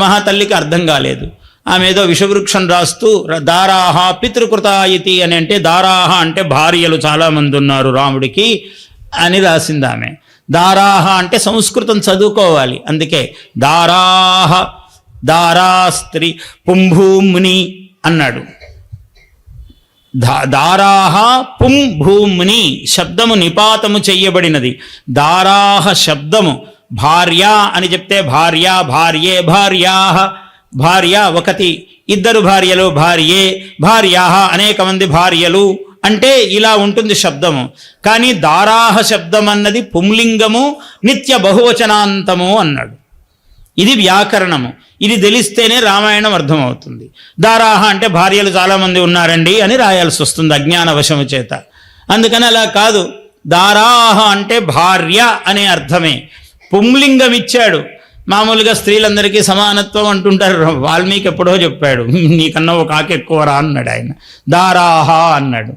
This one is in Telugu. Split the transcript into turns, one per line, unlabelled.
మహాతల్లికి అర్థం కాలేదు. ఆమె ఏదో విషవృక్షం రాస్తూ దారాహ పితృకృతాయితి అని అంటే, దారాహ అంటే భార్యలు చాలామంది ఉన్నారు రాముడికి అని రాసింది ఆమె. దారాహ అంటే సంస్కృతం చదువుకోవాలి, అందుకే దారాహ దారా స్త్రీ పుంభూముని అన్నాడు. దారాహ పుంభూముని శబ్దము నిపాతము చెయ్యబడినది. దారాహ శబ్దము భార్య అని చెప్తే భార్య, భార్యే, భార్యాహ, భార్య ఒకటి, ఇద్దరు భార్యలు భార్యే, భార్యాహ అనేక మంది భార్యలు అంటే ఇలా ఉంటుంది శబ్దము. కానీ దారాహ శబ్దం అన్నది పుంలింగము, నిత్య బహువచనాంతము అన్నాడు. ఇది వ్యాకరణము. ఇది తెలిస్తేనే రామాయణం అర్థమవుతుంది. దారాహ అంటే భార్యలు చాలామంది ఉన్నారండి అని రాయాల్సి వస్తుంది అజ్ఞాన వశము చేత. అందుకని అలా కాదు, దారాహ అంటే భార్య అనే అర్థమే. పుంలింగం ఇచ్చాడు. మామూలుగా స్త్రీలందరికీ సమానత్వం అంటుంటారు, వాల్మీకి ఎప్పుడో చెప్పాడు, నీకన్నా ఒక ఆకు ఎక్కువ రా అన్నాడు ఆయన. దారాహ అన్నాడు.